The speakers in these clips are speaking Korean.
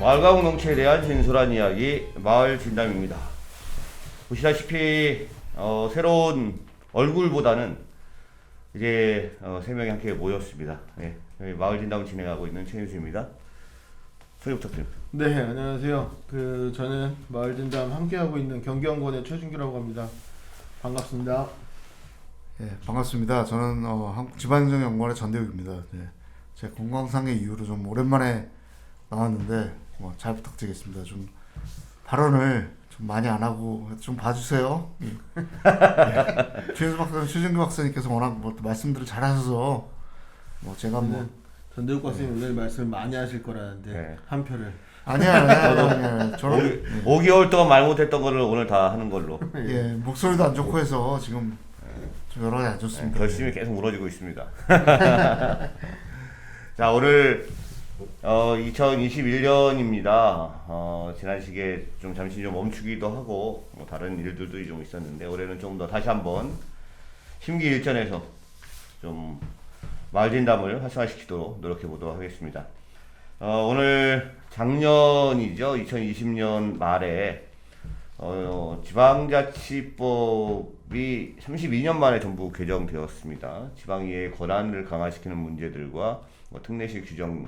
마을가공 농채에 대한 진솔한 이야기 마을 진담입니다. 보시다시피 새로운 얼굴보다는 이제 세 명이 함께 모였습니다. 예, 마을 진담을 진행하고 있는 최윤수입니다. 소개 부탁드립니다. 네, 안녕하세요. 저는 마을 진담 함께하고 있는 경기연구원의 최준규라고 합니다. 반갑습니다. 예, 반갑습니다. 저는 한국지방행정연구원의 전대욱입니다. 네, 제 건강상의 이유로 좀 오랜만에 나왔는데 잘 부탁드리겠습니다. 좀 발언을 좀 많이 안 하고 좀 봐주세요. 예. 예. 최윤수 박사님, 최준규 박사님께서 워낙 말씀들을 잘하셔서 제가 전대욱 박사님 오늘 말씀을 많이 하실 거라는데 네. 한 표를 아니야. 저는 5개월 동안 말 못했던 거를 오늘 다 하는 걸로. 예, 목소리도 안 좋고 해서 지금 좀 여러 가지 안 좋습니다. 결심이 계속 무너지고 있습니다. 자, 오늘 2021년입니다. 지난 시기에 좀 잠시 좀 멈추기도 하고 다른 일들도 좀 있었는데 올해는 좀 더 다시 한번 심기일전해서 좀 마을 진담을 활성화시키도록 노력해 보도록 하겠습니다. 오늘 작년이죠. 2020년 말에 지방자치법이 32년 만에 전부 개정되었습니다. 지방의회의 권한을 강화시키는 문제들과 특례시 규정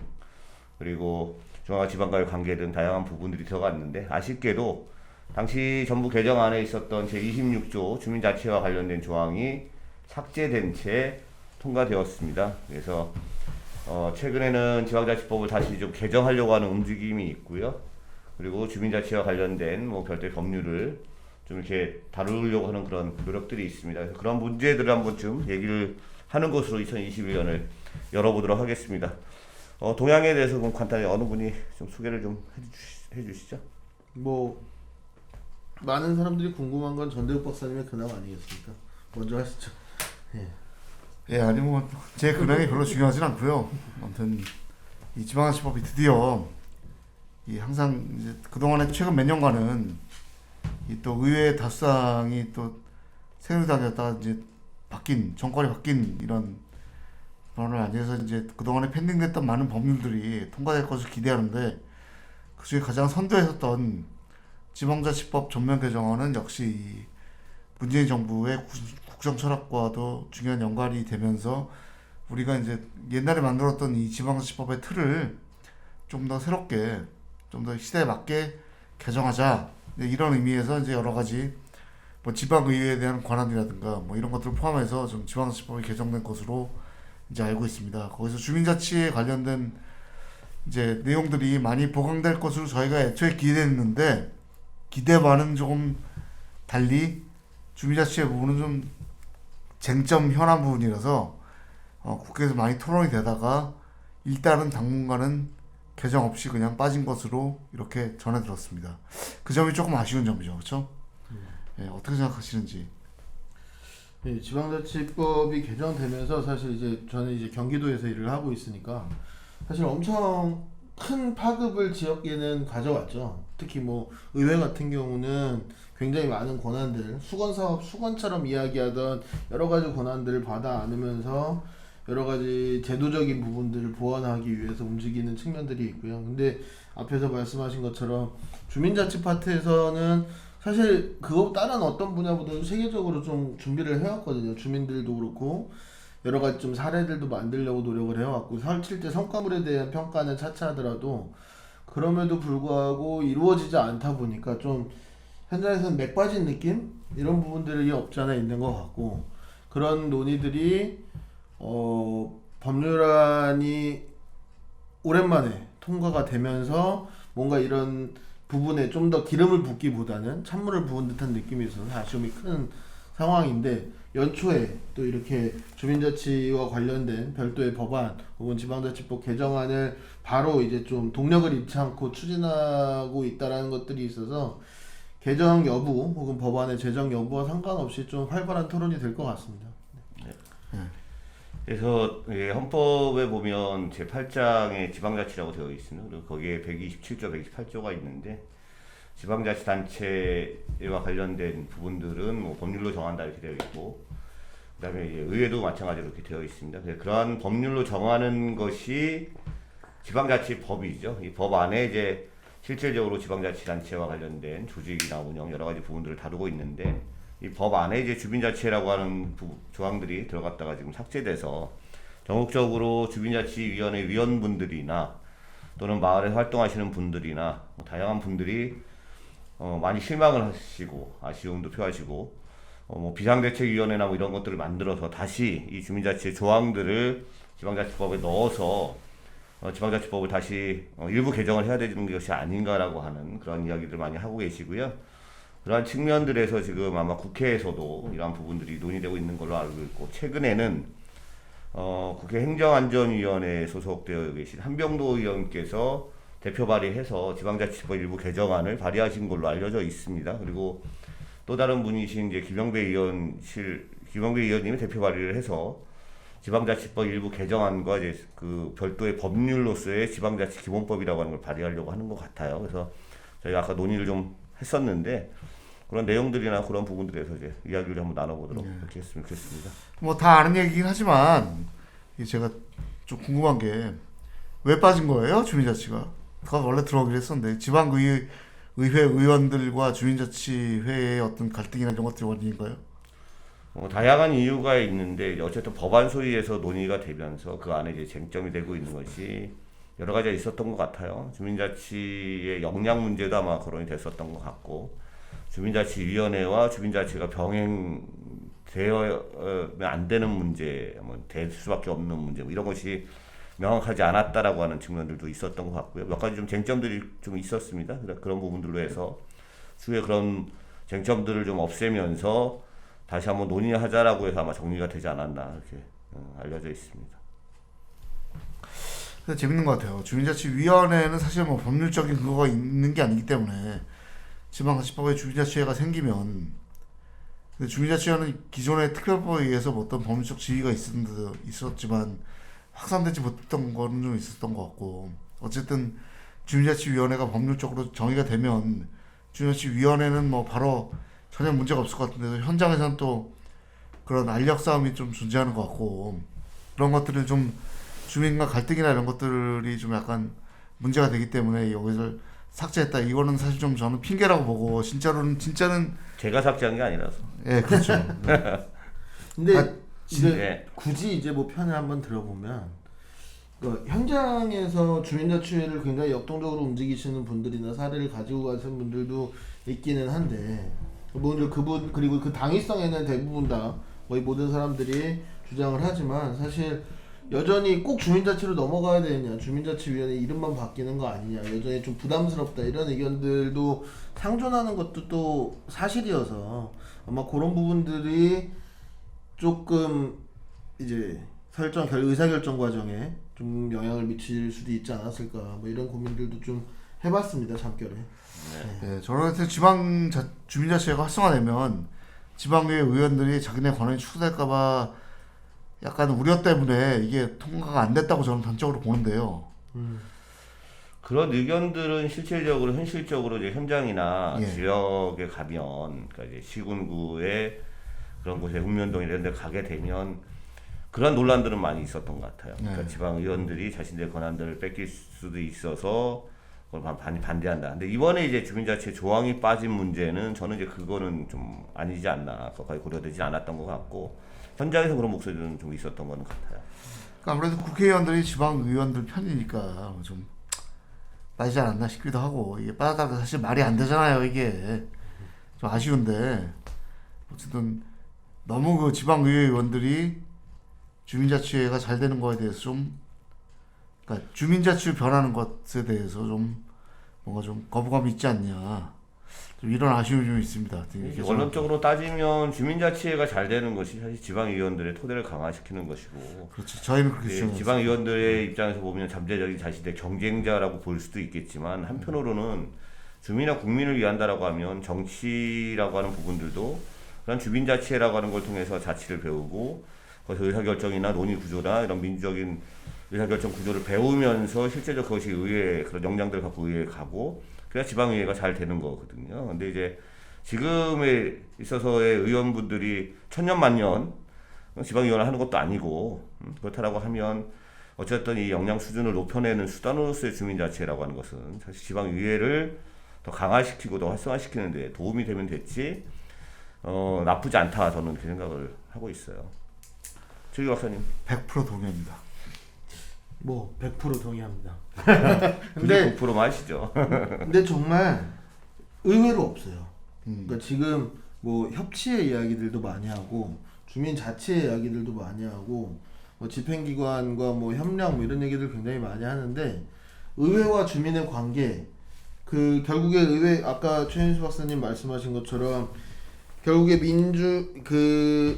그리고 중앙과 지방과의 관계 등 다양한 부분들이 들어갔는데 아쉽게도 당시 정부 개정안에 있었던 제26조 주민자치와 관련된 조항이 삭제된 채 통과되었습니다. 그래서 최근에는 지방자치법을 다시 좀 개정하려고 하는 움직임이 있고요. 그리고 주민자치와 관련된 별도의 법률을 좀 이렇게 다루려고 하는 그런 노력들이 있습니다. 그래서 그런 문제들을 한 번쯤 얘기를 하는 것으로 2021년을 열어보도록 하겠습니다. 동향에 대해서 그럼 간단히 어느 분이 좀 소개를 좀 해주시죠. 많은 사람들이 궁금한 건 전대욱 박사님의 근황 아니겠습니까? 먼저 하시죠. 예, 아니 제 근황이 별로 중요하진 않고요. 아무튼 이 지방자치법이 드디어 항상 이제 그동안에 최근 몇 년간은 또 의회 다수당이 또 새누리당이었다가 이제 정권이 바뀐 이런 변화를 안에서 이제 그동안에 pending됐던 많은 법률들이 통과될 것을 기대하는데 그중에 가장 선두에 섰던 지방자치법 전면 개정안은 역시 이 문재인 정부의 국정 철학과도 중요한 연관이 되면서 우리가 이제 옛날에 만들었던 이 지방자치법의 틀을 좀 더 새롭게 좀 더 시대에 맞게 개정하자 이런 의미에서 이제 여러 가지 지방의회에 대한 권한이라든가 이런 것들을 포함해서 좀 지방자치법이 개정된 것으로 이제 알고 있습니다. 거기서 주민자치에 관련된 이제 내용들이 많이 보강될 것으로 저희가 애초에 기대했는데 기대와는 조금 달리 주민자치의 부분은 좀 쟁점 현안 부분이라서 국회에서 많이 토론이 되다가 일단은 당분간은 개정 없이 그냥 빠진 것으로 이렇게 전해 들었습니다. 그 점이 조금 아쉬운 점이죠, 그렇죠? 어떻게 생각하시는지? 네, 지방자치법이 개정되면서 사실 이제 저는 이제 경기도에서 일을 하고 있으니까 사실 엄청 큰 파급을 지역에는 가져왔죠. 특히 의회 같은 경우는 굉장히 많은 권한들, 수건사업, 수건처럼 이야기하던 여러 가지 권한들을 받아 안으면서 여러 가지 제도적인 부분들을 보완하기 위해서 움직이는 측면들이 있고요. 근데 앞에서 말씀하신 것처럼 주민자치 파트에서는 사실 그거 다른 어떤 분야보다도 세계적으로 좀 준비를 해왔거든요. 주민들도 그렇고 여러 가지 좀 사례들도 만들려고 노력을 해왔고 실제 성과물에 대한 평가는 차차 하더라도 그럼에도 불구하고 이루어지지 않다 보니까 좀 현장에서는 맥 빠진 느낌? 이런 부분들이 없지 않아 있는 것 같고 그런 논의들이 법률안이 오랜만에 통과가 되면서 뭔가 이런 부분에 좀 더 기름을 붓기보다는 찬물을 부은 듯한 느낌이 있어서 아쉬움이 큰 상황인데 연초에 또 이렇게 주민자치와 관련된 별도의 법안 혹은 지방자치법 개정안을 바로 이제 좀 동력을 잃지 않고 추진하고 있다라는 것들이 있어서 개정 여부 혹은 법안의 제정 여부와 상관없이 좀 활발한 토론이 될 것 같습니다. 그래서 헌법에 보면 제8장에 지방자치라고 되어 있습니다. 그리고 거기에 127조, 128조가 있는데 지방자치단체와 관련된 부분들은 법률로 정한다 이렇게 되어 있고 그다음에 의회도 마찬가지로 이렇게 되어 있습니다. 그러한 법률로 정하는 것이 지방자치법이죠. 이 법 안에 이제 실질적으로 지방자치단체와 관련된 조직이나 운영 여러 가지 부분들을 다루고 있는데 이 법 안에 이제 주민자치라고 하는 조항들이 들어갔다가 지금 삭제돼서 전국적으로 주민자치위원회 위원분들이나 또는 마을에 활동하시는 분들이나 뭐 다양한 분들이 많이 실망을 하시고 아쉬움도 표하시고 뭐 비상대책위원회나 뭐 이런 것들을 만들어서 다시 이 주민자치 조항들을 지방자치법에 넣어서 지방자치법을 다시 일부 개정을 해야 되는 것이 아닌가라고 하는 그런 이야기들 많이 하고 계시고요. 그러한 측면들에서 지금 아마 국회에서도 이러한 부분들이 논의되고 있는 걸로 알고 있고 최근에는 국회 행정안전위원회에 소속되어 계신 한병도 의원께서 대표 발의해서 지방자치법 일부 개정안을 발의하신 걸로 알려져 있습니다. 그리고 또 다른 분이신 이제 김영배 의원님이 대표 발의를 해서 지방자치법 일부 개정안과 이제 그 별도의 법률로서의 지방자치 기본법이라고 하는 걸 발의하려고 하는 것 같아요. 그래서 저희가 아까 논의를 좀 했었는데 그런 내용들이나 그런 부분들에서 이제 이야기를 한번 나눠보도록 그렇게 했으면 좋겠습니다. 뭐 다 아는 얘기긴 하지만 제가 좀 궁금한 게 왜 빠진 거예요? 주민자치가. 그거 원래 들어오기로 했었는데 지방의회 의원들과 주민자치회의 어떤 갈등이나 이런 것들이 원인인가요? 다양한 이유가 있는데 어쨌든 법안 소위에서 논의가 되면서 그 안에 이제 쟁점이 되고 있는 것이 여러 가지가 있었던 것 같아요. 주민자치의 역량 문제도 아마 거론이 됐었던 것 같고 주민자치위원회와 주민자치가 병행되어면 안 되는 문제, 뭐 될 수밖에 없는 문제 뭐 이런 것이 명확하지 않았다라고 하는 측면들도 있었던 것 같고요. 몇 가지 좀 쟁점들이 좀 있었습니다. 그런 부분들로 해서 추후에 그런 쟁점들을 좀 없애면서 다시 한번 논의하자라고 해서 아마 정리가 되지 않았나 이렇게 알려져 있습니다. 그래서 재밌는 것 같아요. 주민자치위원회는 사실 뭐 법률적인 근거가 있는 게 아니기 때문에 지방자치법에 주민자치회가 생기면 근데 주민자치회는 기존의 특별법에 의해서 뭐 어떤 법률적 지위가 있었지만 확산되지 못했던 거는 좀 있었던 것 같고 어쨌든 주민자치위원회가 법률적으로 정의가 되면 주민자치위원회는 뭐 바로 전혀 문제가 없을 것 같은데 현장에서는 또 그런 알력 싸움이 좀 존재하는 것 같고 그런 것들을 좀 주민과 갈등이나 이런 것들이 좀 약간 문제가 되기 때문에 여기서 삭제했다. 이거는 사실 좀 저는 핑계라고 보고 진짜는 제가 삭제한 게 아니라서. 예, 그렇죠. 근데 이제 네. 굳이 이제 뭐 편을 한번 들어보면 그 현장에서 주민자치회를 굉장히 역동적으로 움직이시는 분들이나 사례를 가지고 가시는 분들도 있기는 한데 그분 그리고 그 당위성에는 대부분 다 거의 모든 사람들이 주장을 하지만 사실 여전히 꼭 주민자치로 넘어가야 되느냐 주민자치위원회 이름만 바뀌는 거 아니냐 여전히 좀 부담스럽다 이런 의견들도 상존하는 것도 또 사실이어서 아마 그런 부분들이 조금 이제 의사결정 과정에 좀 영향을 미칠 수도 있지 않았을까 뭐 이런 고민들도 좀 해봤습니다 잠결에. 네, 저는 하여튼 주민자치회가 활성화되면 지방의회 의원들이 자기네 권한이 축소될까봐 약간 우려 때문에 이게 통과가 안 됐다고 저는 단적으로 보는데요. 그런 의견들은 실질적으로 현실적으로 이제 현장이나 예. 지역에 가면 그러니까 이제 시군구에 그런 곳에 읍면동 이런 데 가게 되면 그런 논란들은 많이 있었던 것 같아요. 그러니까 네. 지방 의원들이 자신들의 권한들을 뺏길 수도 있어서 그걸 반대한다. 근데 이번에 이제 주민자치 조항이 빠진 문제는 저는 이제 그거는 좀 아니지 않나, 거의 고려되지 않았던 것 같고 현장에서 그런 목소리는 좀 있었던 것 같아요. 그러니까 아무래도 국회의원들이 지방의원들 편이니까 좀 빠지지 않았나 싶기도 하고 이게 빠졌다고 사실 말이 안 되잖아요. 이게 좀 아쉬운데 어쨌든 너무 그 지방의회 의원들이 주민자치회가 잘 되는 거에 대해서 좀 그러니까 주민자치로 변하는 것에 대해서 좀 뭔가 좀 거부감이 있지 않냐 좀 이런 아쉬움이 좀 있습니다. 되게 원론적으로 따지면 주민자치회가 잘 되는 것이 사실 지방의원들의 토대를 강화시키는 것이고 그렇죠. 저희는 그렇게 주장했습니다. 지방의원들의 입장에서 보면 잠재적인 자신의 경쟁자라고 볼 수도 있겠지만 한편으로는 주민이나 국민을 위한다라고 하면 정치라고 하는 부분들도 그런 주민자치회라고 하는 걸 통해서 자치를 배우고 거기서 의사결정이나 논의 구조나 이런 민주적인 의사결정 구조를 배우면서 실제적 그것이 의회 그런 역량들을 갖고 의회에 가고 그래야 지방의회가 잘 되는 거거든요. 근데 이제 지금에 있어서의 의원분들이 천년만년 지방의원을 하는 것도 아니고 그렇다라고 하면 어쨌든 이 역량 수준을 높여내는 수단으로서의 주민자치라고 하는 것은 사실 지방의회를 더 강화시키고 더 활성화시키는 데 도움이 되면 됐지 나쁘지 않다 저는 그 생각을 하고 있어요. 최규 박사님. 100% 동의합니다. 뭐 100% 동의합니다. 근데 9%만 하시죠. 근데 정말 의외로 없어요. 음. 그러니까 지금 뭐 협치의 이야기들도 많이 하고 주민 자치의 이야기들도 많이 하고 뭐 집행기관과 뭐 협력 뭐 이런 얘기들 굉장히 많이 하는데 의회와 주민의 관계 그 결국에 의회 아까 최현수 박사님 말씀하신 것처럼 결국에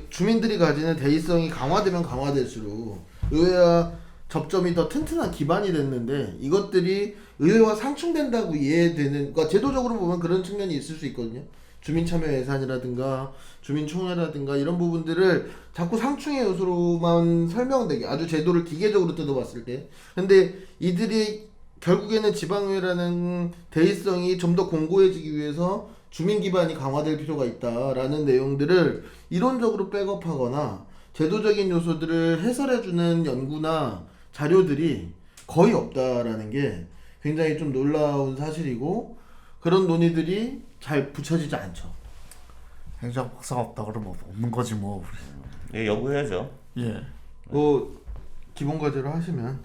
주민들이 가지는 대의성이 강화되면 강화될수록 의회와 접점이 더 튼튼한 기반이 됐는데 이것들이 의회와 상충된다고 이해되는 그러니까 제도적으로 보면 그런 측면이 있을 수 있거든요. 주민참여 예산이라든가 주민총회라든가 이런 부분들을 자꾸 상충의 요소로만 설명되게 아주 제도를 기계적으로 뜯어봤을 때 근데 이들이 결국에는 지방의회라는 대의성이 좀 더 공고해지기 위해서 주민 기반이 강화될 필요가 있다라는 내용들을 이론적으로 백업하거나 제도적인 요소들을 해설해주는 연구나 자료들이 거의 없다라는 게 굉장히 좀 놀라운 사실이고 그런 논의들이 잘 붙여지지 않죠. 행정 박사가 없다 그러면 없는 거지 뭐. 예, 연구해야죠. 예. 뭐 기본 과제로 하시면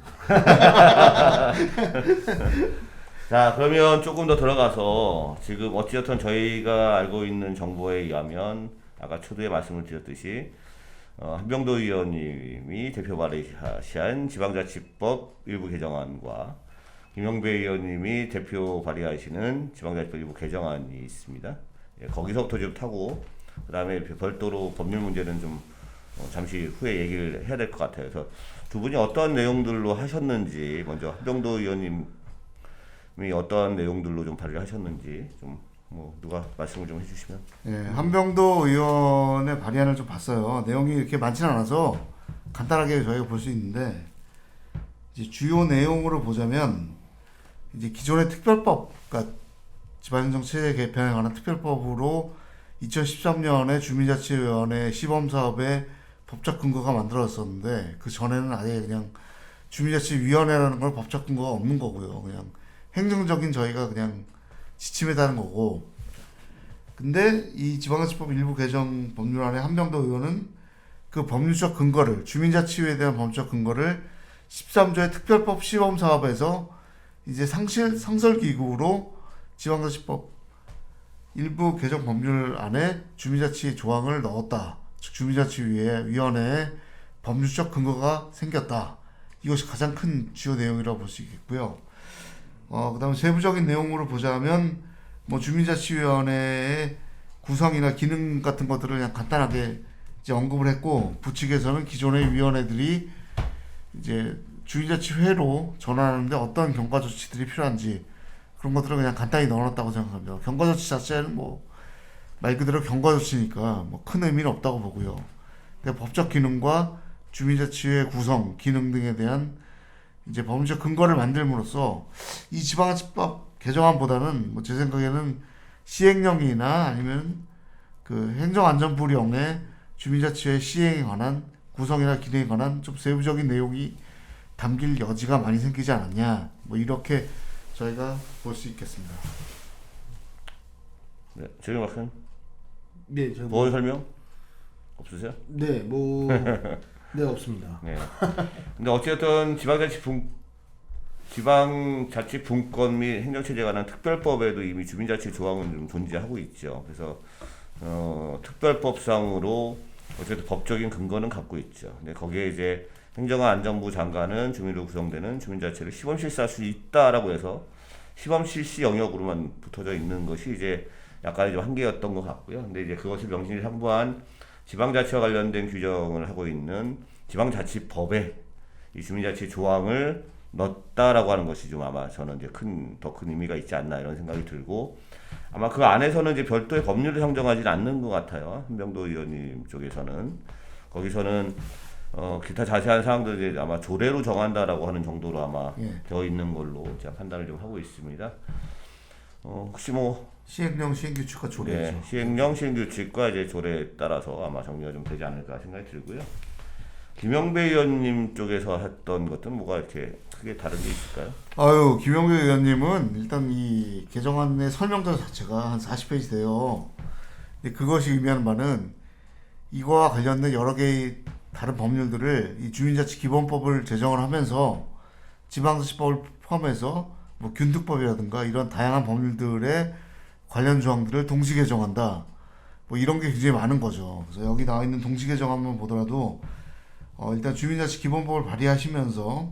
자, 그러면 조금 더 들어가서 지금 어찌됐든 저희가 알고 있는 정보에 의하면 아까 초두에 말씀을 드렸듯이 한병도 의원님이 대표 발의하신 지방자치법 일부 개정안과 김영배 의원님이 대표 발의하시는 지방자치법 일부 개정안이 있습니다. 예, 거기서부터 좀 타고 그 다음에 별도로 법률 문제는 좀 잠시 후에 얘기를 해야 될 것 같아요. 그래서 두 분이 어떤 내용들로 하셨는지 먼저 한병도 의원님이 어떤 내용들로 좀 발의를 하셨는지 좀 뭐 누가 말씀을 좀 해주시면. 예, 한병도 의원의 발의안을 좀 봤어요. 내용이 이렇게 많지는 않아서 간단하게 저희가 볼 수 있는데 이제 주요 내용으로 보자면 이제 기존의 특별법, 그러니까 지방행정체제 개편에 관한 특별법으로 2013년에 주민자치위원회 시범사업에 법적 근거가 만들어졌었는데 그 전에는 아예 그냥 주민자치위원회라는 걸 법적 근거가 없는 거고요. 그냥 행정적인 저희가 그냥 지침에 따른 거고. 근데 이 지방자치법 일부 개정 법률안에 한병도 의원은 그 법률적 근거를 주민자치위에 대한 법적 근거를 13조의 특별법 시범사업에서 이제 상설기구로 지방자치법 일부 개정 법률안에 주민자치 조항을 넣었다. 즉 주민자치위원회에 법률적 근거가 생겼다. 이것이 가장 큰 주요 내용이라고 볼 수 있겠고요. 그다음에 세부적인 내용으로 보자면 뭐 주민자치위원회의 구성이나 기능 같은 것들을 그냥 간단하게 이제 언급을 했고 부칙에서는 기존의 위원회들이 이제 주민자치회로 전환하는데 어떤 경과 조치들이 필요한지 그런 것들을 그냥 간단히 넣어놨다고 생각합니다. 경과 조치 자체는 뭐 말 그대로 경과 조치니까 뭐 큰 의미는 없다고 보고요. 근데 법적 기능과 주민자치회 구성, 기능 등에 대한 이제 법률적 근거를 만들므로써 이 지방자치법 개정안보다는 뭐 제 생각에는 시행령이나 아니면 그 행정안전부령의 주민자치회 시행에 관한 구성이나 기능에 관한 좀 세부적인 내용이 담길 여지가 많이 생기지 않았냐 뭐 이렇게 저희가 볼 수 있겠습니다. 네, 최규 박사님. 네, 제가 더 설명 없으세요? 네, 뭐 네, 없습니다. 네. 근데 어쨌든 지방자치 분권 및 행정체제에 관한 특별법에도 이미 주민자치 조항은 좀 존재하고 있죠. 그래서 특별법상으로 어쨌든 법적인 근거는 갖고 있죠. 근데 거기에 이제 행정안전부 장관은 주민으로 구성되는 주민자치를 시범 실시할 수 있다라고 해서 시범 실시 영역으로만 붙어져 있는 것이 이제 약간의 좀 한계였던 것 같고요. 근데 이제 그것을 명시상부한 지방자치와 관련된 규정을 하고 있는 지방자치법에 이 주민자치 조항을 넣었다라고 하는 것이 좀 아마 저는 이제 더 큰 의미가 있지 않나 이런 생각이 들고 아마 그 안에서는 이제 별도의 법률을 상정하지는 않는 것 같아요. 한병도 의원님 쪽에서는 거기서는 기타 자세한 사항들 이제 아마 조례로 정한다라고 하는 정도로 아마 되어 있는 걸로 제가 판단을 좀 하고 있습니다. 혹시 뭐 시행령, 시행규칙과 조례죠. 네, 시행령, 시행규칙과 이제 조례에 따라서 아마 정리가 좀 되지 않을까 생각이 들고요. 김영배 의원님 쪽에서 했던 것은 뭐가 이렇게 크게 다른 게 있을까요? 아유, 김영배 의원님은 일단 이 개정안의 설명서 자체가 한 40페이지 돼요. 근데 그것이 의미하는 바는 이거와 관련된 여러 개의 다른 법률들을 이 주민자치기본법을 제정을 하면서 지방자치법을 포함해서 뭐 균특법이라든가 이런 다양한 법률들의 관련 조항들을 동시 개정한다. 뭐 이런 게 굉장히 많은 거죠. 그래서 여기 나와 있는 동시 개정안만 보더라도 일단 주민자치기본법을 발의하시면서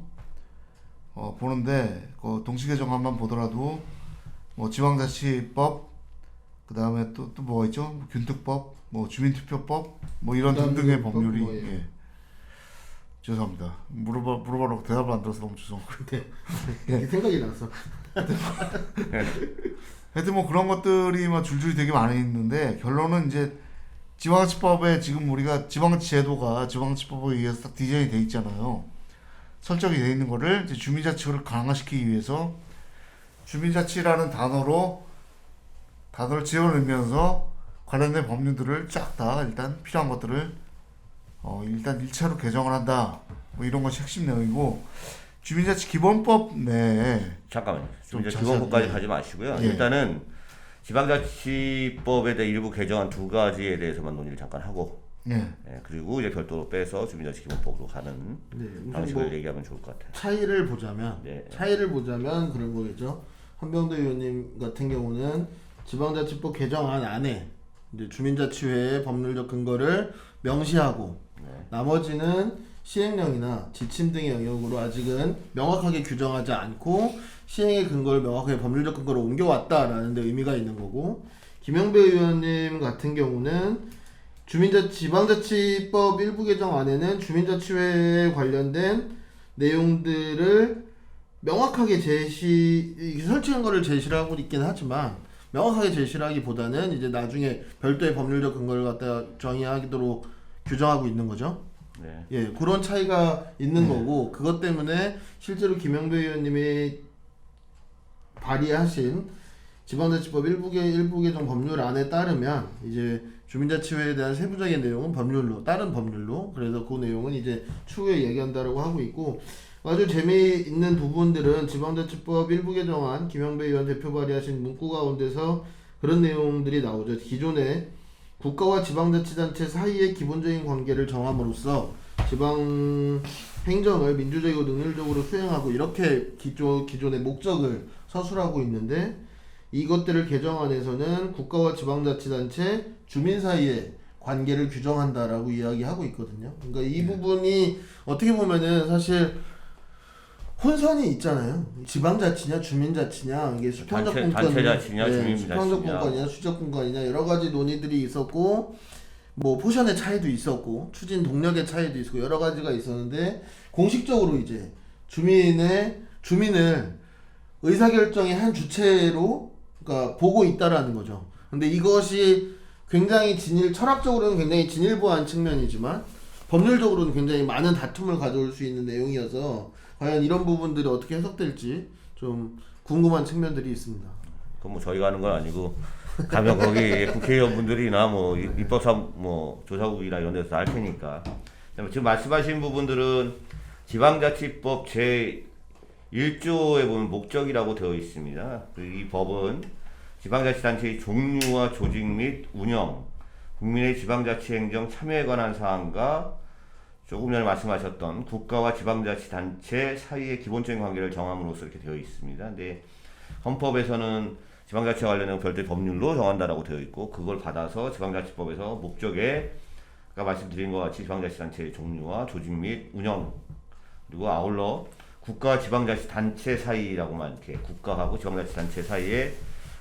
보는데 그 동시 개정안만 보더라도 뭐 지방자치법 그 다음에 또 뭐가 있죠? 뭐 균특법, 뭐 주민투표법, 뭐 이런 등등의 법률이 뭐, 예. 예. 죄송합니다. 물어보라고 대답을 안 들어서 너무 죄송하고요. 이게 생각이 났어. 하여튼 뭐 그런 것들이 막 줄줄이 되게 많이 있는데 결론은 이제 지방자치법에 지금 우리가 지방자치 제도가 지방자치법에 의해서 딱 디자인이 돼 있잖아요. 설정이 돼 있는 거를 이제 주민자치를 강화시키기 위해서 주민자치라는 단어를 지어내면서 관련된 법률들을 쫙 다 일단 필요한 것들을 일단 1차로 개정을 한다. 뭐 이런 것이 핵심 내용이고 주민자치 기본법 내에 잠깐만요. 좀 이제 자세하게, 기본법까지 예. 가지 마시고요. 예. 일단은 지방자치법에 대해 일부 개정안 두 가지에 대해서만 논의를 잠깐 하고, 예. 예, 그리고 이제 별도로 빼서 주민자치기본법으로 가는 네, 우선 방식을 뭐 얘기하면 좋을 것 같아요. 차이를 보자면 네. 그런 거겠죠. 한병대 의원님 같은 경우는 지방자치법 개정안 안에 이제 주민자치회의 법률적 근거를 명시하고 네. 나머지는 시행령이나 지침 등의 영역으로 아직은 명확하게 규정하지 않고 시행의 근거를 명확하게 법률적 근거로 옮겨왔다라는 데 의미가 있는 거고, 김영배 의원님 같은 경우는 지방자치법 일부 개정 안에는 주민자치회에 관련된 내용들을 명확하게 설치한 거를 제시를 하고 있긴 하지만 명확하게 제시를 하기보다는 이제 나중에 별도의 법률적 근거를 갖다 정의하도록 규정하고 있는 거죠. 네. 예, 그런 차이가 있는 거고, 그것 때문에 실제로 김영배 의원님이 발의하신 지방자치법 일부 개정 법률안에 따르면 이제 주민자치회에 대한 세부적인 내용은 다른 법률로, 그래서 그 내용은 이제 추후에 얘기한다라고 하고 있고, 아주 재미있는 부분들은 지방자치법 일부 개정안 김영배 의원 대표 발의하신 문구 가운데서 그런 내용들이 나오죠. 기존에 국가와 지방자치단체 사이의 기본적인 관계를 정함으로써 지방 행정을 민주적이고 능률적으로 수행하고, 이렇게 기존의 목적을 서술하고 있는데, 이것들을 개정안에서는 국가와 지방자치단체 주민 사이의 관계를 규정한다라고 이야기하고 있거든요. 그러니까 이 부분이 어떻게 보면은 사실 혼선이 있잖아요. 지방자치냐 주민자치냐, 이게 수평적 단체자치냐 주민자치냐, 수평적 분권이냐 수적 분권이냐 여러 가지 논의들이 있었고, 뭐 포션의 차이도 있었고 추진 동력의 차이도 있었고 여러 가지가 있었는데, 공식적으로 이제 주민을 의사결정의 한 주체로 그러니까 보고 있다라는 거죠. 근데 이것이 굉장히 철학적으로는 굉장히 진일보한 측면이지만 법률적으로는 굉장히 많은 다툼을 가져올 수 있는 내용이어서 과연 이런 부분들이 어떻게 해석될지 좀 궁금한 측면들이 있습니다. 그건 뭐 저희가 하는 건 아니고 가면 거기 국회의원분들이나 뭐 입법사 뭐 조사국이나 이런 데서 알 테니까. 지금 말씀하신 부분들은 지방자치법 제 1조에 보면 목적이라고 되어 있습니다. 이 법은 지방자치단체의 종류와 조직 및 운영, 국민의 지방자치행정 참여에 관한 사항과 조금 전에 말씀하셨던 국가와 지방자치단체 사이의 기본적인 관계를 정함으로써 이렇게 되어 있습니다. 근데 헌법에서는 지방자치와 관련된 별도의 법률로 정한다라고 되어 있고, 그걸 받아서 지방자치법에서 목적에 아까 말씀드린 것 같이 지방자치단체의 종류와 조직 및 운영, 그리고 아울러 국가와 지방자치단체 사이라고만 이렇게 국가하고 지방자치단체 사이의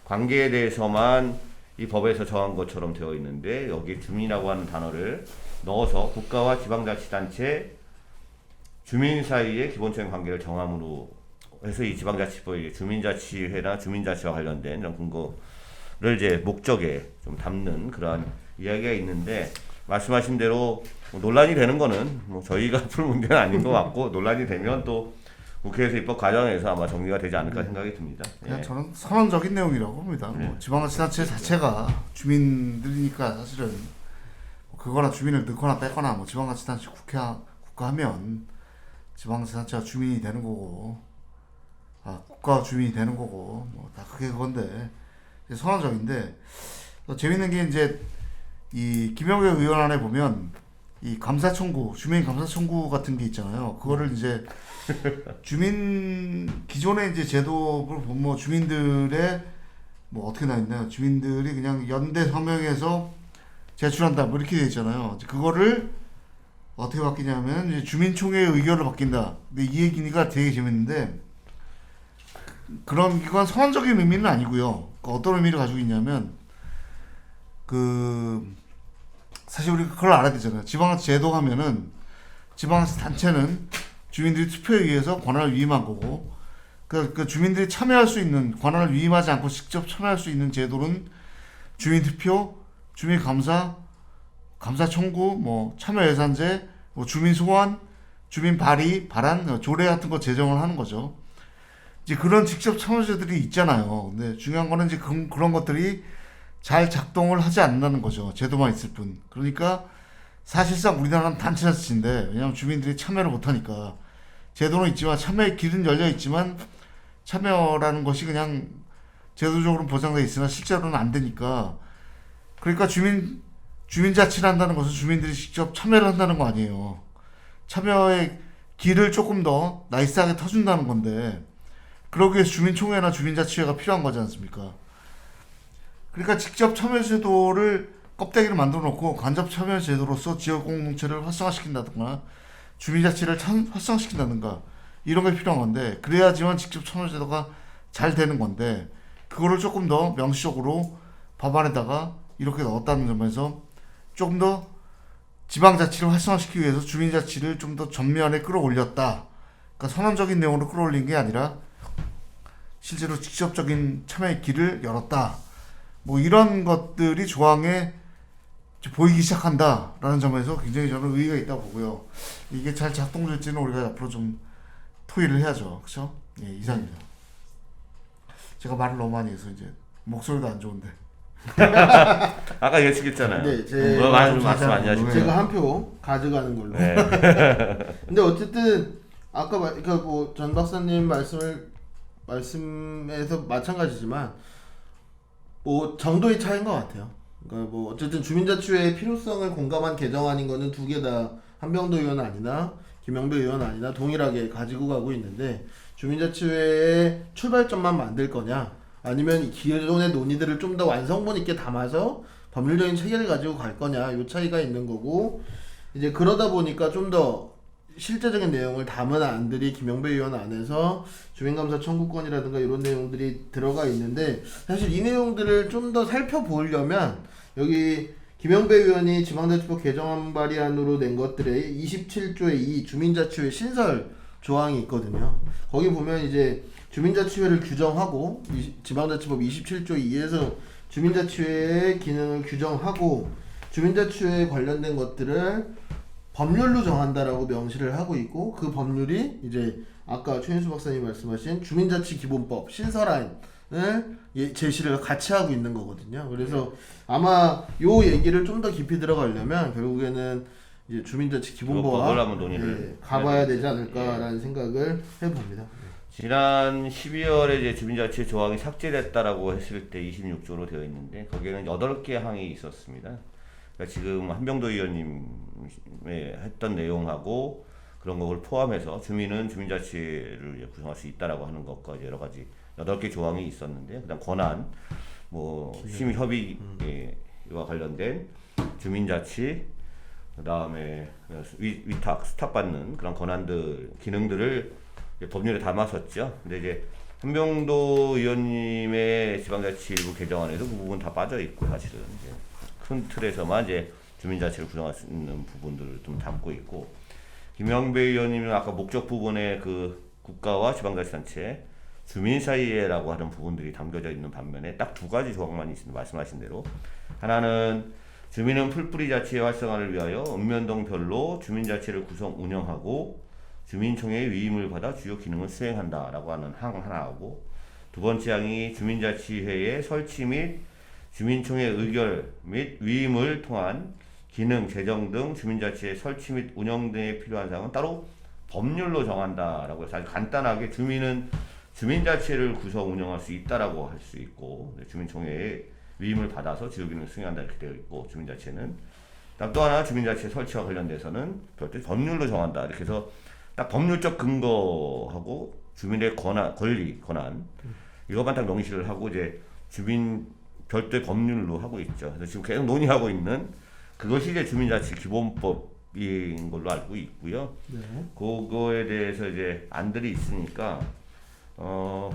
관계에 대해서만 이 법에서 정한 것처럼 되어 있는데, 여기에 주민이라고 하는 단어를 넣어서 국가와 지방자치단체 주민 사이의 기본적인 관계를 정함으로 해서 이 지방자치법이 주민자치회나 주민자치와 관련된 이런 근거를 이제 목적에 좀 담는 그러한 이야기가 있는데, 말씀하신 대로 뭐 논란이 되는 거는 뭐 저희가 풀 문제는 아닌 것 같고, 논란이 되면 또 국회에서 입법 과정에서 아마 정리가 되지 않을까 생각이 듭니다. 그냥 예. 저는 선언적인 내용이라고 봅니다. 네. 뭐 지방자치단체 자체가 주민들이니까 사실은 그거나 주민을 넣거나 빼거나 뭐 지방자치단체 국가가 국가하면 지방자치단체가 주민이 되는 거고, 국가 주민이 되는 거고, 뭐 다 그게 그건데 선언적인데 재밌는 게 이제 이 김영배 의원안에 보면 이 감사 청구, 주민 감사 청구 같은 게 있잖아요. 그거를 이제 기존의 이제 제도를 보면 뭐 주민들의 뭐 어떻게 나 있나요? 주민들이 그냥 연대 서명해서 제출한다 뭐 이렇게 돼 있잖아요. 그거를 어떻게 바뀌냐면 이제 주민총회의 의결을 바뀐다. 근데 이 얘기니까 되게 재밌는데 이건 선언적인 의미는 아니고요. 어떤 의미를 가지고 있냐면 사실 우리가 그걸 알아야 되잖아요. 지방자치 제도 하면은 지방자치 단체는 주민들이 투표에 의해서 권한을 위임한 거고 그 주민들이 참여할 수 있는 권한을 위임하지 않고 직접 참여할 수 있는 제도는 주민투표, 주민감사, 감사 청구, 뭐 참여예산제, 뭐 주민 소환, 주민 발안, 조례 같은 거 제정을 하는 거죠. 이제 그런 직접 참여제들이 있잖아요. 근데 중요한 거는 이제 그런 것들이 잘 작동을 하지 않는다는 거죠. 제도만 있을 뿐. 그러니까 사실상 우리나라는 단체자치인데 왜냐하면 주민들이 참여를 못하니까 제도는 있지만 참여의 길은 열려 있지만 참여라는 것이 그냥 제도적으로 보장돼 있으나 실제로는 안 되니까 그러니까 주민자치를 한다는 것은 주민들이 직접 참여를 한다는 거 아니에요. 참여의 길을 조금 더 나이스하게 터준다는 건데 그러기 위해서 주민총회나 주민자치회가 필요한 거지 않습니까? 그러니까 직접 참여 제도를 껍데기를 만들어 놓고 간접 참여 제도로서 지역 공동체를 활성화시킨다든가 주민자치를 활성화시킨다든가 이런 게 필요한 건데 그래야지만 직접 참여 제도가 잘 되는 건데 그거를 조금 더 명시적으로 법안에다가 이렇게 넣었다는 점에서 조금 더 지방자치를 활성화시키기 위해서 주민자치를 좀 더 전면에 끌어올렸다. 그러니까 선언적인 내용으로 끌어올린 게 아니라 실제로 직접적인 참여의 길을 열었다. 뭐 이런 것들이 조항에 보이기 시작한다라는 점에서 굉장히 저는 의의가 있다고 보고요. 이게 잘 작동될지는 우리가 앞으로 좀 토의를 해야죠. 그렇죠? 예, 이상입니다. 제가 말을 너무 많이 해서 이제 목소리도 안 좋은데. 아까 예측했잖아요. 네, 말씀 많이 하시고. 제가 한 표 가져가는 걸로. 네. 근데 어쨌든 아까 그러니까 뭐 전 박사님 말씀에서 마찬가지지만 뭐 정도의 차이인 것 같아요. 그러니까 뭐 어쨌든 주민자치회의 필요성을 공감한 개정안인 거는 두 개 다 한병도 의원 아니나 김영배 의원 아니나 동일하게 가지고 가고 있는데 주민자치회의 출발점만 만들 거냐 아니면 기존의 논의들을 좀 더 완성본 있게 담아서 법률적인 체계를 가지고 갈 거냐 요 차이가 있는 거고 이제 그러다 보니까 좀 더 실제적인 내용을 담은 안들이 김영배 의원 안에서 주민감사 청구권이라든가 이런 내용들이 들어가 있는데 사실 이 내용들을 좀 더 살펴보려면 여기 김영배 의원이 지방자치법 개정안 발의안으로 낸 것들의 27조의 2 주민자치회 신설 조항이 있거든요. 거기 보면 이제 주민자치회를 규정하고 지방자치법 27조 2에서 주민자치회의 기능을 규정하고 주민자치회에 관련된 것들을 법률로 정한다라고 명시를 하고 있고 그 법률이 이제 아까 최인수 박사님 말씀하신 주민자치기본법 신설안을 제시를 같이 하고 있는 거거든요. 그래서 아마 요 얘기를 좀 더 깊이 들어가려면 결국에는 이제 주민자치기본법을 한번 논의를 가봐야 되지 않을까라는 생각을 해봅니다. 지난 12월에 이제 주민자치 조항이 삭제됐다라고 했을 때 26조로 되어 있는데 거기에는 8개 항이 있었습니다. 그러니까 지금 한병도 의원님이 했던 내용하고 그런 것을 포함해서 주민은 주민자치를 구성할 수 있다라고 하는 것과 여러 가지 8개 조항이 있었는데 그다음 권한, 뭐 심협의와 관련된 주민자치, 그다음에 위탁, 수탁받는 그런 권한들, 기능들을 법률에 담았었죠. 근데 이제 한병도 의원님의 지방자치 일부 개정안에도 그 부분 다 빠져 있고 사실은 이제 큰 틀에서만 이제 주민자치를 구성할 수 있는 부분들을 좀 담고 있고 김영배 의원님은 아까 목적 부분에 그 국가와 지방자치단체 주민 사이에라고 하는 부분들이 담겨져 있는 반면에 딱 2가지 조항만 있습니다. 말씀하신 대로 하나는 주민은 풀뿌리 자치의 활성화를 위하여 읍면동별로 주민자치를 구성 운영하고 주민총회의 위임을 받아 주요 기능을 수행한다라고 하는 항 하나하고 두 번째 항이 주민자치회의 설치 및 주민총회 의결 및 위임을 통한 기능, 재정 등 주민자치의 설치 및 운영 등에 필요한 사항은 따로 법률로 정한다라고 해서 아주 간단하게 주민은 주민자치를 구성 운영할 수 있다라고 할 수 있고 주민총회의 위임을 받아서 지역기능을 수행한다 이렇게 되어 있고 주민자치는 또 하나 주민자치 설치와 관련돼서는 별도의 법률로 정한다 이렇게 해서 딱 법률적 근거하고 주민의 권한 이것만 딱 명시를 하고 이제 주민 별도의 법률로 하고 있죠. 그래서 지금 계속 논의하고 있는 그것이 이제 주민자치 기본법인 걸로 알고 있고요. 네. 그거에 대해서 이제 안들이 있으니까 뭐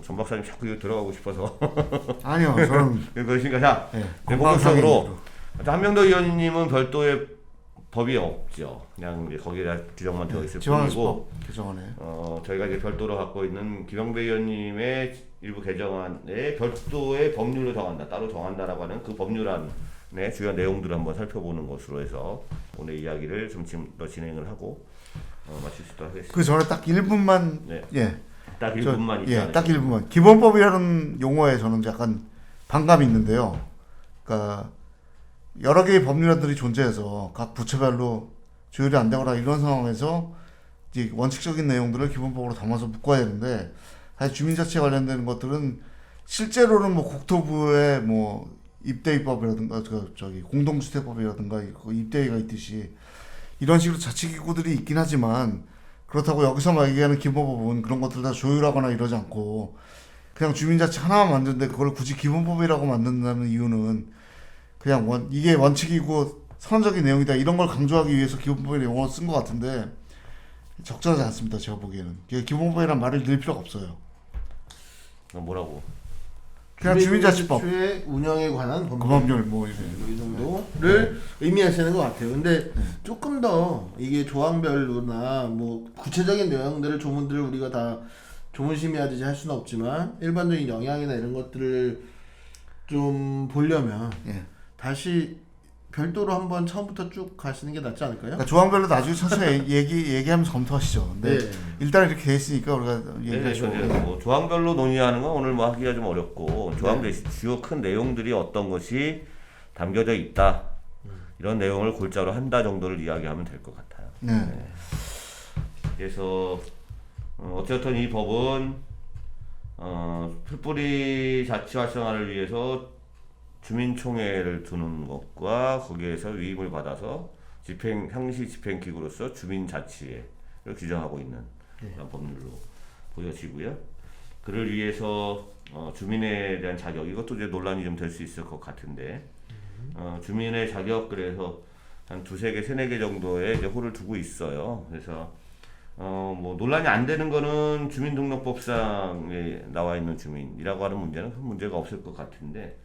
전 박사님 자꾸 이거 들어가고 싶어서 아니요, 저는 그러니까 자 네, 본격적으로 한명도 의원님은 별도의 법이 없죠. 그냥 이제 거기에 규정만 되어 있을 뿐이고 지방자치법 개정안에 저희가 이제 별도로 갖고 있는 김영배 의원님의 일부 개정안에 별도의 법률로 정한다, 따로 정한다라고 하는 그 법률안의 주요 내용들을 한번 살펴보는 것으로 해서 오늘 이야기를 좀 지금 더 진행을 하고 마칠 수 있도록 하겠습니다. 그 전에 딱 1분만 네. 예. 딱 1분만 있잖아요. 예, 딱 1분만. 기본법이라는 용어에 저는 약간 반감이 있는데요. 그러니까 여러 개의 법률안들이 존재해서 각 부처별로 조율이 안 되거나 이런 상황에서 이제 원칙적인 내용들을 기본법으로 담아서 묶어야 되는데 사실 주민자치에 관련된 것들은 실제로는 뭐 국토부의 뭐 입대입법이라든가 저기 공동주택법이라든가 그 입대가 있듯이 이런 식으로 자치기구들이 있긴 하지만 그렇다고 여기서 막 얘기하는 기본법은 그런 것들 다 조율하거나 이러지 않고 그냥 주민자치 하나만 만드는데 그걸 굳이 기본법이라고 만든다는 이유는 그냥 이게 원칙이고 선언적인 내용이다 이런 걸 강조하기 위해서 기본법의 용어를 쓴 것 같은데 적절하지 않습니다. 제가 보기에는 기본법이란 말을 늘 필요가 없어요. 뭐라고? 그냥 주민자치법 주민자치의 운영에 관한 그 법률 법률 뭐 이런 이 정도를 의미하시는 것 같아요. 근데 조금 더 이게 조항별로나 뭐 구체적인 내용들을 조문들을 우리가 다 조문심의하듯이 할 수는 없지만 일반적인 영향이나 이런 것들을 좀 보려면 예. 다시 별도로 한번 처음부터 쭉 가시는 게 낫지 않을까요? 그러니까 조항별로 나중에 천천히 얘기하면서 검토하시죠. 근데 네. 일단 이렇게 돼 있으니까 우리가 얘기하죠. 뭐 조항별로 논의하는 건 오늘 뭐 하기가 좀 어렵고 조항별 주요 큰 내용들이 어떤 것이 담겨져 있다 이런 내용을 골자로 한다 정도를 이야기하면 될 것 같아요. 네. 그래서 어쨌든 이 법은 풀뿌리 자치 활성화를 위해서 주민총회를 두는 것과 거기에서 위임을 받아서 상시 집행기구로서 주민자치를 규정하고 있는 그런 법률로 보여지고요. 그를 위해서 주민에 대한 자격 이것도 이제 논란이 좀 될 수 있을 것 같은데 주민의 자격 그래서 한 두세 개, 세네 개 정도의 이제 호를 두고 있어요. 그래서 뭐 논란이 안 되는 거는 주민등록법상에 나와 있는 주민이라고 하는 문제는 큰 문제가 없을 것 같은데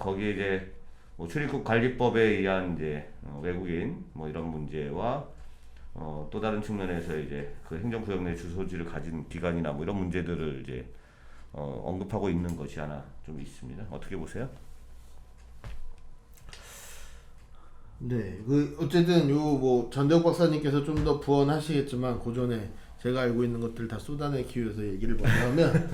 거기에 이제 뭐 출입국 관리법에 의한 이제 외국인 뭐 이런 문제와 또 다른 측면에서 이제 그 행정구역 내 주소지를 가진 기관이나 뭐 이런 문제들을 이제 언급하고 있는 것이 하나 좀 있습니다. 어떻게 보세요? 네, 그 어쨌든 요 뭐 전대욱 박사님께서 좀 더 부언하시겠지만 그 전에 제가 알고 있는 것들 다 쏟아내기 위해서 얘기를 먼저 하면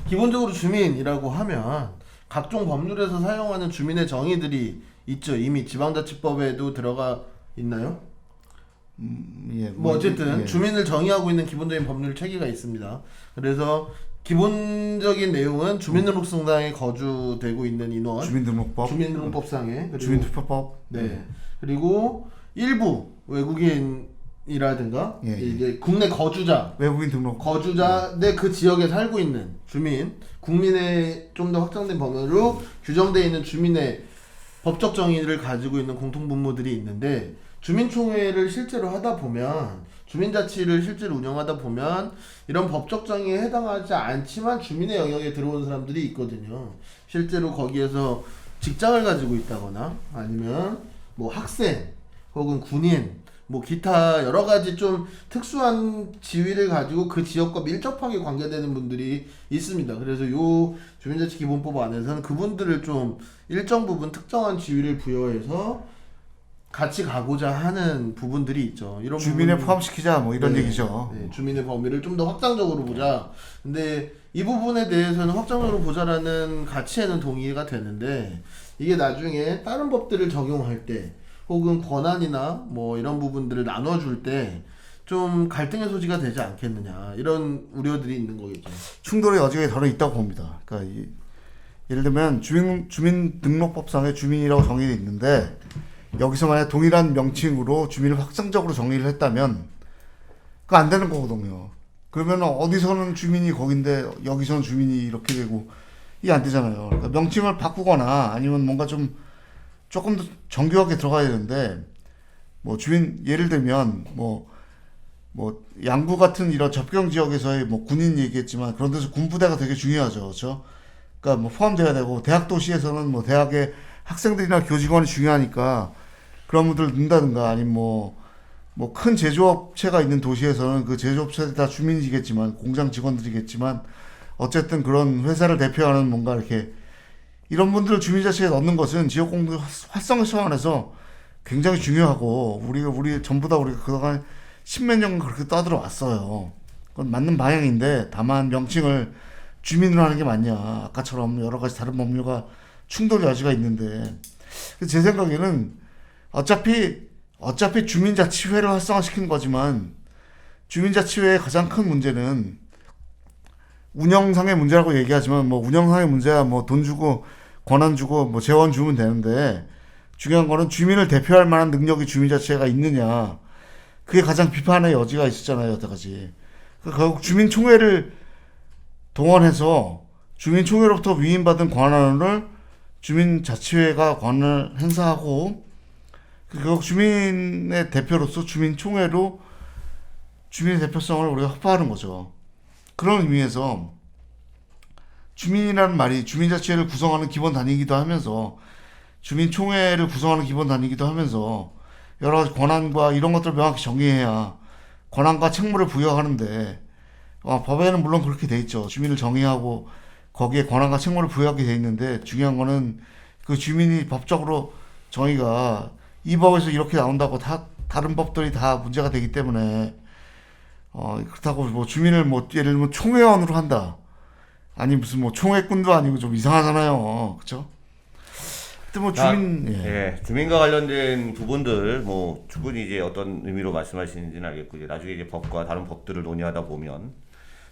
기본적으로 주민이라고 하면 각종 법률에서 사용하는 주민의 정의들이 있죠. 이미 지방자치법에도 들어가 있나요? 예, 뭐 어쨌든 예. 주민을 정의하고 있는 기본적인 법률 체계가 있습니다. 그래서 기본적인 내용은 주민등록상에 거주되고 있는 인원, 주민등록법, 주민등록법상에 그리고 주민투표법, 네. 그리고 일부 외국인이라든가 예, 예. 이제 국내 외국인 등록, 거주자 내 그 지역에 살고 있는 주민, 국민의 좀 더 확장된 범위로 규정되어 있는 주민의 법적 정의를 가지고 있는 공통분모들이 있는데 주민총회를 실제로 하다 보면 주민자치를 실제로 운영하다 보면 이런 법적 정의에 해당하지 않지만 주민의 영역에 들어오는 사람들이 있거든요. 실제로 거기에서 직장을 가지고 있다거나 아니면 뭐 학생 혹은 군인 뭐 기타 여러 가지 좀 특수한 지위를 가지고 그 지역과 밀접하게 관계되는 분들이 있습니다. 그래서 요 주민자치 기본법 안에서는 그분들을 좀 일정 부분 특정한 지위를 부여해서 같이 가고자 하는 부분들이 있죠. 이런 주민에 부분- 포함시키자 뭐 이런 네, 얘기죠. 네, 주민의 범위를 좀 더 확장적으로 보자. 근데 이 부분에 대해서는 확장적으로 보자라는 가치에는 동의가 되는데 이게 나중에 다른 법들을 적용할 때 혹은 권한이나 뭐 이런 부분들을 나눠줄 때 좀 갈등의 소지가 되지 않겠느냐 이런 우려들이 있는 거겠죠. 충돌의 여지가 더 있다고 봅니다. 그러니까 예를 들면 주민등록법상에 주민이라고 정의되어 있는데 여기서 만약 동일한 명칭으로 주민을 확정적으로 정의를 했다면 그거 안 되는 거거든요. 그러면 어디서는 주민이 거긴데 여기서는 주민이 이렇게 되고 이게 안 되잖아요. 그러니까 명칭을 바꾸거나 아니면 뭔가 좀 조금 더 정교하게 들어가야 되는데 뭐 주민 예를 들면 뭐 양구 같은 이런 접경 지역에서의 뭐 군인 얘기했지만 그런 데서 군부대가 되게 중요하죠. 그렇죠? 그러니까 뭐 포함돼야 되고 대학 도시에서는 뭐 대학의 학생들이나 교직원이 중요하니까 그런 분들을 넣는다든가 아니면 뭐 큰 제조업체가 있는 도시에서는 그 제조업체들 다 주민이겠지만 공장 직원들이겠지만 어쨌든 그런 회사를 대표하는 뭔가 이렇게 이런 분들을 주민자치에 넣는 것은 지역 공동 활성화 차원에서 굉장히 중요하고 우리 전부 다 우리가 그동안 십몇 년간 그렇게 떠들어 왔어요. 그건 맞는 방향인데 다만 명칭을 주민으로 하는 게 맞냐. 아까처럼 여러 가지 다른 법률과 충돌 여지가 있는데 제 생각에는 어차피 주민자치회를 활성화시키는 거지만 주민자치회의 가장 큰 문제는 운영상의 문제라고 얘기하지만 뭐 운영상의 문제야 뭐 돈 주고 권한 주고 뭐 재원 주면 되는데 중요한 거는 주민을 대표할 만한 능력이 주민자치회가 있느냐. 그게 가장 비판의 여지가 있었잖아요, 여태까지. 결국 주민총회를 동원해서 주민총회로부터 위임받은 권한을 주민자치회가 권한을 행사하고 결국 주민의 대표로서 주민총회로 주민의 대표성을 우리가 확보하는 거죠. 그런 의미에서 주민이라는 말이 주민자치회를 구성하는 기본 단위이기도 하면서 주민총회를 구성하는 기본 단위이기도 하면서 여러 가지 권한과 이런 것들을 명확히 정의해야 권한과 책무를 부여하는데 법에는 물론 그렇게 돼 있죠. 주민을 정의하고 거기에 권한과 책무를 부여하게 돼 있는데 중요한 거는 그 주민이 법적으로 정의가 이 법에서 이렇게 나온다고 다른 법들이 다 문제가 되기 때문에 그렇다고 뭐 주민을 뭐 예를 들면 총회원으로 한다. 아니 무슨 뭐 총회꾼도 아니고 좀 이상하잖아요. 그렇죠? 뭐 주민 주민과 관련된 부분들 뭐 충분히 이제 어떤 의미로 말씀하시는지는 알겠고 이제 나중에 이제 법과 다른 법들을 논의하다 보면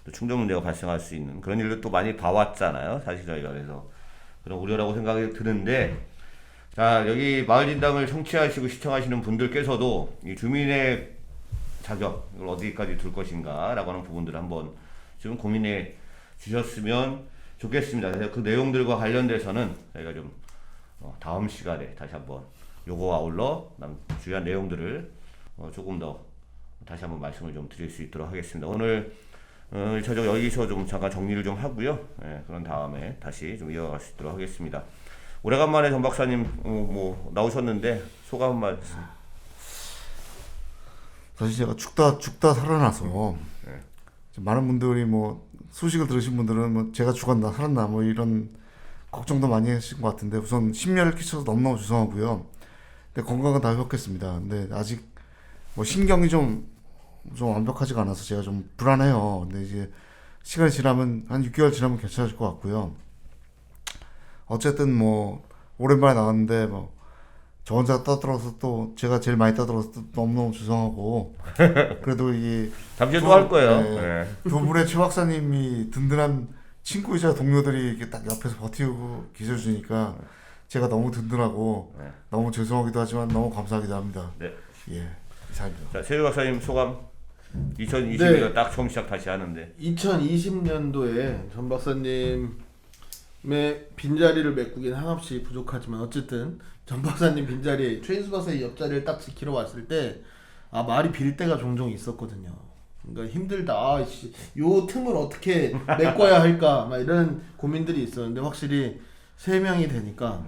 또 충돌 문제가 발생할 수 있는 그런 일도 또 많이 봐왔잖아요. 사실 저희가 그래서 그런 우려라고 생각이 드는데 자 여기 마을진담을 청취하시고 시청하시는 분들께서도 이 주민의 자격 이걸 어디까지 둘 것인가라고 하는 부분들을 한번 좀 고민해 주셨으면 좋겠습니다. 그래서 그 내용들과 관련돼서는 저희가 좀 다음 시간에 다시 한번 요거와 아울러 주요한 내용들을 조금 더 다시 한번 말씀을 좀 드릴 수 있도록 하겠습니다. 오늘 저쪽 여기서 좀 잠깐 정리를 좀 하고요. 그런 다음에 다시 좀 이어갈 수 있도록 하겠습니다. 오래간만에 전 박사님 뭐 나오셨는데 소감 한 말씀. 사실 제가 죽다 살아나서 많은 분들이 뭐 소식을 들으신 분들은 뭐 제가 죽었나 살았나 뭐 이런 걱정도 많이 하신 것 같은데 우선 심려를 끼쳐서 너무너무 죄송하고요. 근데 건강은 다 회복했습니다. 근데 아직 뭐 신경이 좀 완벽하지가 않아서 제가 좀 불안해요. 근데 이제 시간이 지나면 한 6개월 지나면 괜찮아질 것 같고요. 어쨌든 뭐 오랜만에 나왔는데 뭐 저 혼자 떠들어서 또 제가 제일 많이 떠들어서 또 너무너무 죄송하고 그래도 이게 잠시 또 할 거예요. 두 분의 최 박사님이 든든한 친구이자 동료들이 이렇게 딱 옆에서 버티고 계셔주니까 제가 너무 든든하고 너무 죄송하기도 하지만 너무 감사하기도 합니다. 네. 예, 이상입니다. 자, 최유 박사님 소감. 2020년 딱 처음 시작 다시 하는데. 2020년도에 전 박사님의 빈자리를 메꾸긴 한없이 부족하지만 어쨌든 전 박사님 빈자리에 최인수 박사의 옆자리를 딱 지키러 왔을 때 말이 빌 때가 종종 있었거든요. 그러니까 힘들다. 요 틈을 어떻게 메꿔야 할까 막 이런 고민들이 있었는데 확실히 3명이 되니까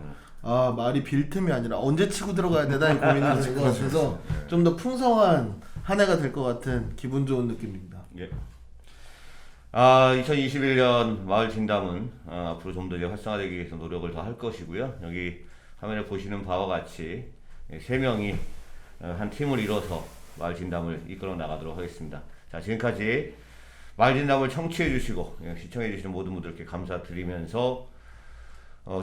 말이 빌 틈이 아니라 언제 치고 들어가야 되나 이 고민이 되는 것 같아서 좀 더 풍성한 한 해가 될 것 같은 기분 좋은 느낌입니다. 예. 2021년 마을 진담은 앞으로 좀 더 활성화되기 위해서 노력을 더 할 것이고요. 여기 화면에 보시는 바와 같이 3명이 한 팀을 이뤄서 마을 진담을 이끌어 나가도록 하겠습니다. 자, 지금까지 마을 진담을 청취해 주시고 시청해 주시는 모든 분들께 감사드리면서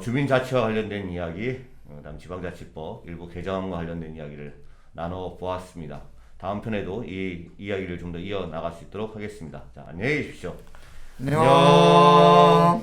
주민자치와 관련된 이야기, 그다음 지방자치법 일부 개정과 관련된 이야기를 나눠보았습니다. 다음 편에도 이 이야기를 좀 더 이어나갈 수 있도록 하겠습니다. 자, 안녕히 계십시오. 안녕.